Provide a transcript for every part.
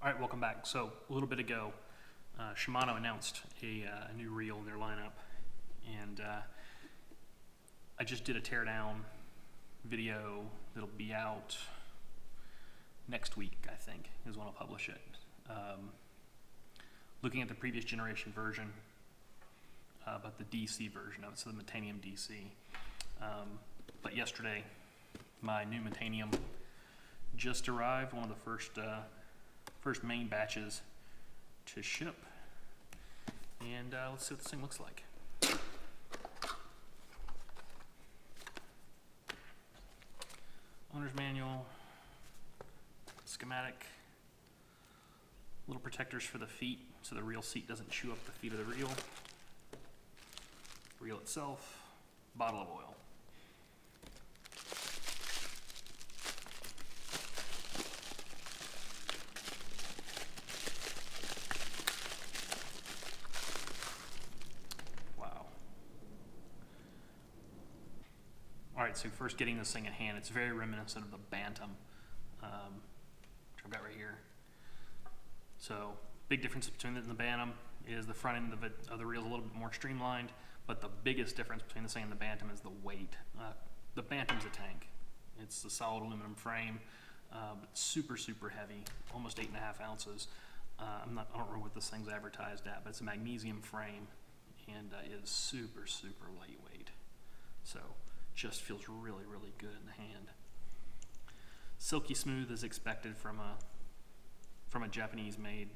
Alright, welcome back. So, a little bit ago, Shimano announced a new reel in their lineup, and I just did a teardown video that'll be out next week, I think, is when I'll publish it. Looking at the previous generation version, but the DC version of it, so the Metanium DC. But yesterday, my new Metanium just arrived, one of the first main batches to ship, and let's see what this thing looks like. Owner's manual, schematic, little protectors for the feet so the reel seat doesn't chew up the feet of the reel, reel itself, bottle of oil. Alright, so first getting this thing in hand, it's very reminiscent of the Bantam, which I've got right here. So, big difference between it and the Bantam is the front end of the reel is a little bit more streamlined, but the biggest difference between this thing and the Bantam is the weight. The Bantam's a tank. It's a solid aluminum frame, but super, super heavy, almost 8.5 ounces. I don't remember what this thing's advertised at, but it's a magnesium frame and is super, super lightweight. So, just feels really, really good in the hand. Silky smooth as expected from a Japanese-made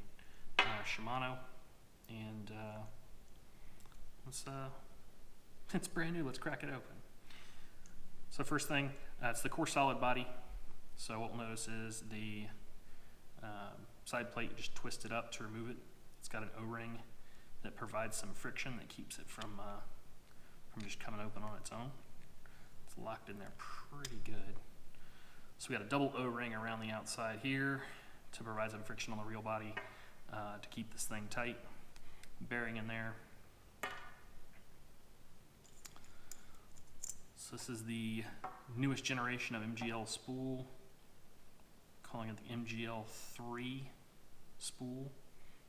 Shimano, and it's brand new. Let's crack it open. So first thing, it's the core solid body. So what we'll notice is the side plate, you just twist it up to remove it. It's got an O-ring that provides some friction that keeps it from just coming open on its own. Locked in there pretty good. So we got a double O-ring around the outside here to provide some friction on the reel body to keep this thing tight. Bearing in there. So this is the newest generation of MGL spool, calling it the MGL 3 spool.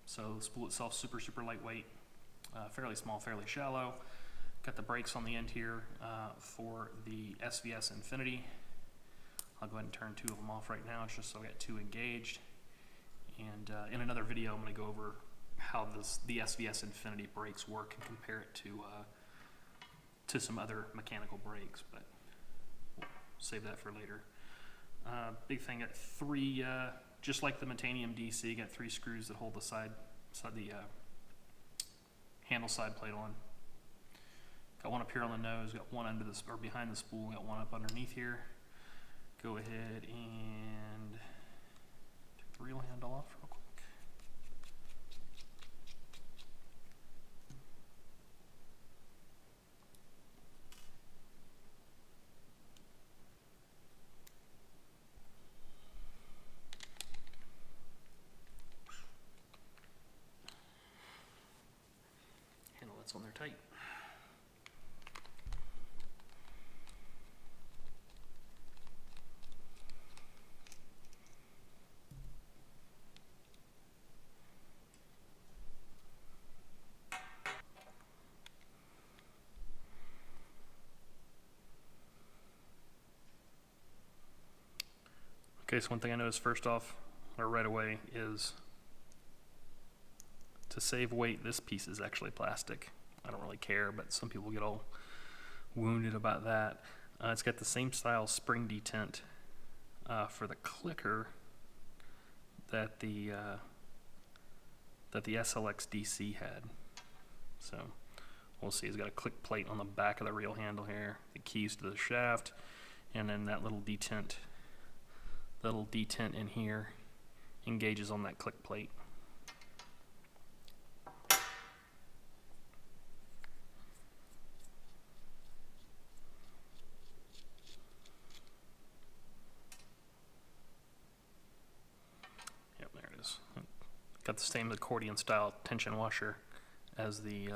So the spool itself super, super lightweight, fairly small, fairly shallow. Got the brakes on the end here for the SVS Infinity. I'll go ahead and turn two of them off right now, just so I got two engaged. And in another video, I'm going to go over how the SVS Infinity brakes work and compare it to some other mechanical brakes, but we'll save that for later. Big thing, got three, just like the Metanium DC, got three screws that hold the handle side plate on. Got one up here on the nose, got one under or behind the spool, got one up underneath here. Go ahead and take the reel handle off real quick. Handle that's on there tight. Okay, so one thing I noticed first off, or right away, is to save weight, this piece is actually plastic. I don't really care, but some people get all wounded about that. It's got the same style spring detent for the clicker that the SLX DC had. So we'll see. It's got a click plate on the back of the reel handle here, the keys to the shaft, and then that little detent. Little detent in here engages on that click plate. Yep, there it is. Got the same accordion style tension washer as the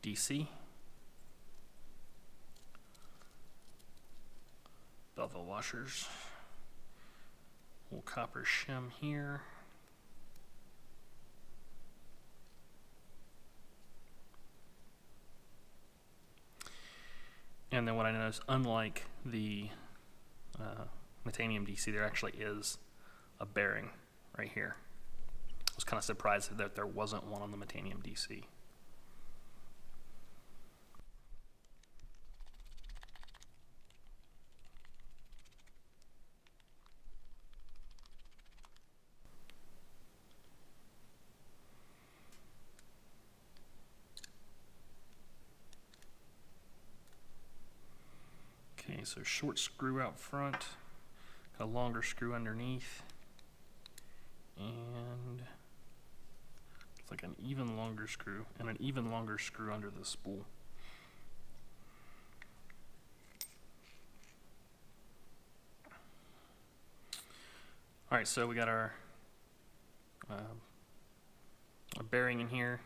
DC. Bevel washers. Little copper shim here. And then what I noticed, unlike the Metanium DC, there actually is a bearing right here. I was kind of surprised that there wasn't one on the Metanium DC. Okay, so short screw out front, a longer screw underneath, and it's like an even longer screw and an even longer screw under the spool. All right, so we got our bearing in here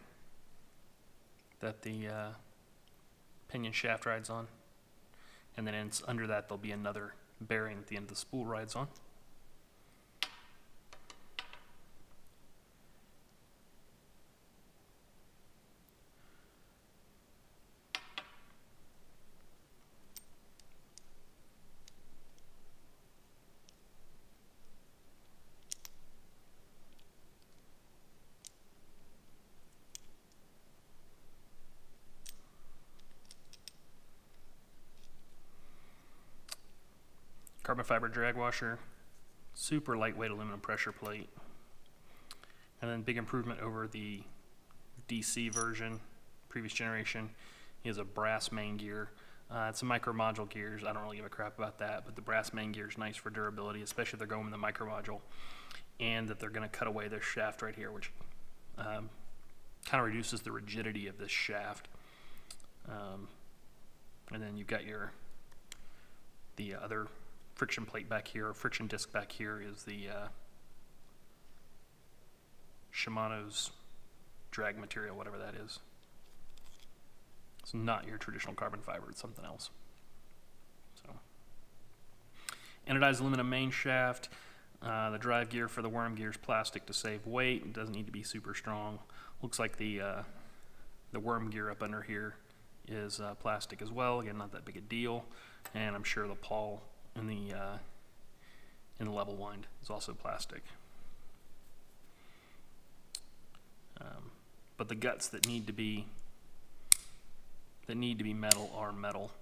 that the pinion shaft rides on. And then under that, there'll be another bearing at the end of the spool rides on. Carbon fiber drag washer, super lightweight aluminum pressure plate, and then big improvement over the DC version, previous generation, is a brass main gear. It's a micro module gears. I don't really give a crap about that, but the brass main gear is nice for durability, especially if they're going with the micro module, and that they're going to cut away this shaft right here, which kind of reduces the rigidity of this shaft. And then you've got the other friction plate back here, or friction disc back here, is the Shimano's drag material, whatever that is. It's not your traditional carbon fiber, it's something else. So, anodized aluminum main shaft. The drive gear for the worm gear is plastic to save weight. It doesn't need to be super strong. Looks like the worm gear up under here is plastic as well. Again, not that big a deal. And I'm sure the pawl in the level wind is also plastic. But the guts that need to be metal are metal.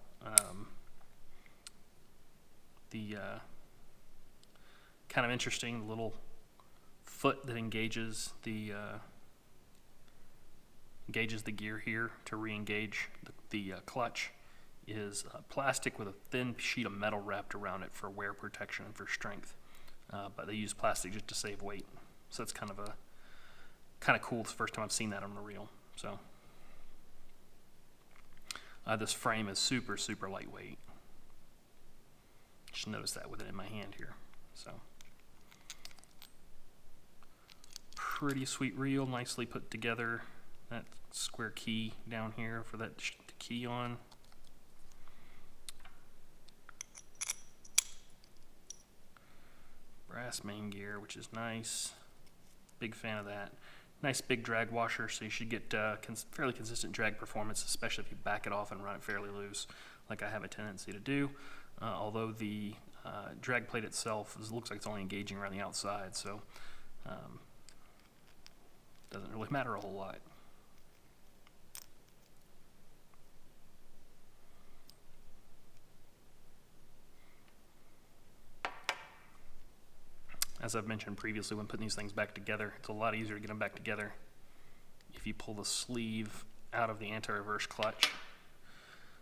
Kind of interesting little foot that engages the gear here to re-engage the clutch is plastic with a thin sheet of metal wrapped around it for wear protection and for strength. But they use plastic just to save weight. So it's kind of cool. It's the first time I've seen that on a reel. So this frame is super, super lightweight. Just notice that with it in my hand here. So pretty sweet reel, nicely put together. That square key down here for that key on. Brass main gear, which is nice. Big fan of that. Nice big drag washer, so you should get fairly consistent drag performance, especially if you back it off and run it fairly loose, like I have a tendency to do. Although the drag plate itself looks like it's only engaging around the outside, so doesn't really matter a whole lot. As I've mentioned previously, when putting these things back together, it's a lot easier to get them back together if you pull the sleeve out of the anti-reverse clutch.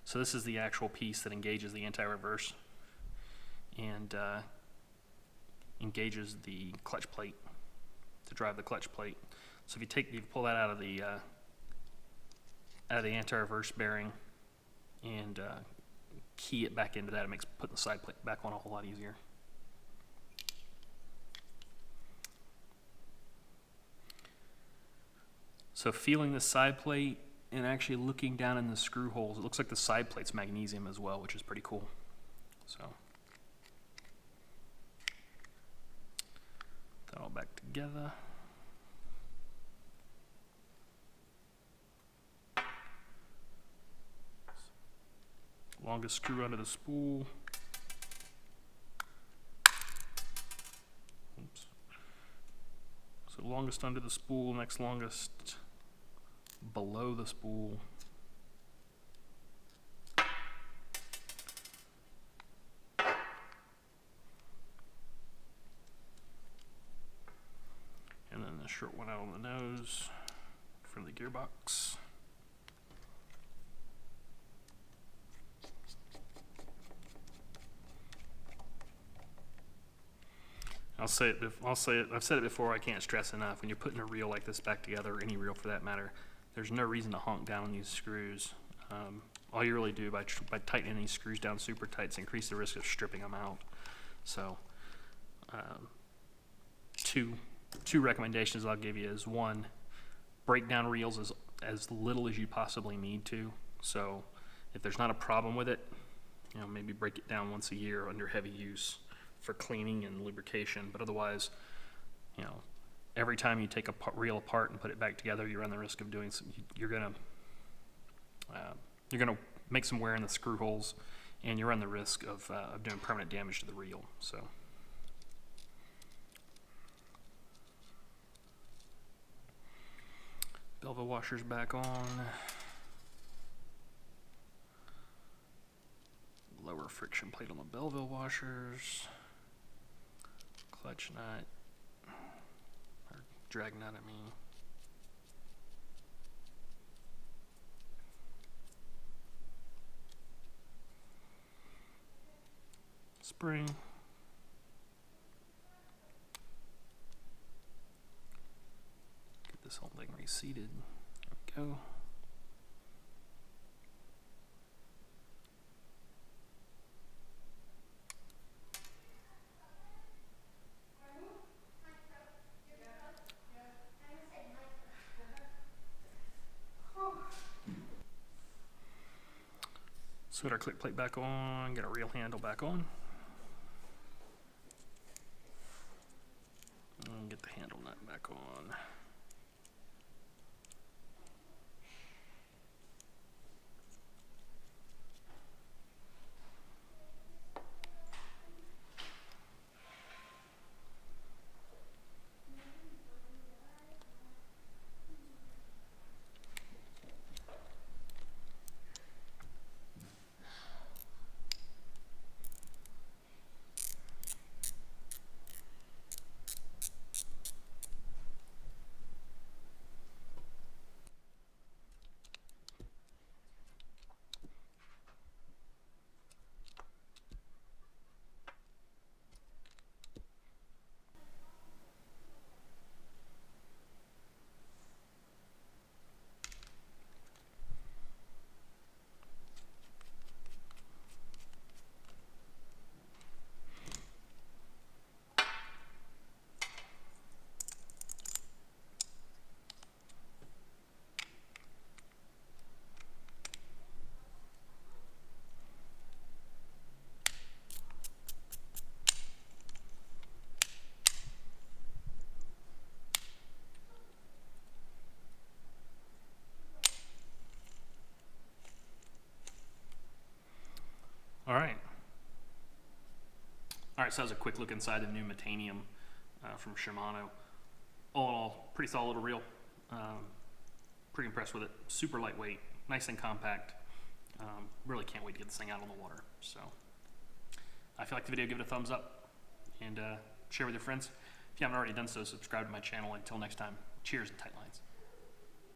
So this is the actual piece that engages the anti-reverse and engages the clutch plate to drive the clutch plate. So if you pull that out of the anti-reverse bearing and key it back into that, it makes putting the side plate back on a whole lot easier. So feeling the side plate and actually looking down in the screw holes, it looks like the side plate's magnesium as well, which is pretty cool. So all back together. Longest screw under the spool. Oops. So longest under the spool, next longest below the spool. And then the short one out on the nose for the gearbox. I've said it before, I can't stress enough, when you're putting a reel like this back together, or any reel for that matter, there's no reason to honk down on these screws. All you really do by tightening these screws down super tight is increase the risk of stripping them out. So two recommendations I'll give you is, one, break down reels as little as you possibly need to. So if there's not a problem with it, you know, maybe break it down once a year under heavy use for cleaning and lubrication. But otherwise, you know, every time you take a reel apart and put it back together, you run the risk of doing some, you're gonna make some wear in the screw holes, and you run the risk of doing permanent damage to the reel. So Belleville washer's back on. Lower friction plate on the Belleville washers. Clutch nut, or drag nut, I mean. Spring. Get this whole thing reseated. There we go. So get our click plate back on, get our reel handle back on. And get the handle nut back on. All right, so that was a quick look inside the new Metanium from Shimano. All in all, pretty solid little reel. Pretty impressed with it. Super lightweight, nice and compact. Really can't wait to get this thing out on the water. So if you liked the video, give it a thumbs up and share with your friends. If you haven't already done so, subscribe to my channel. Until next time, cheers and tight line.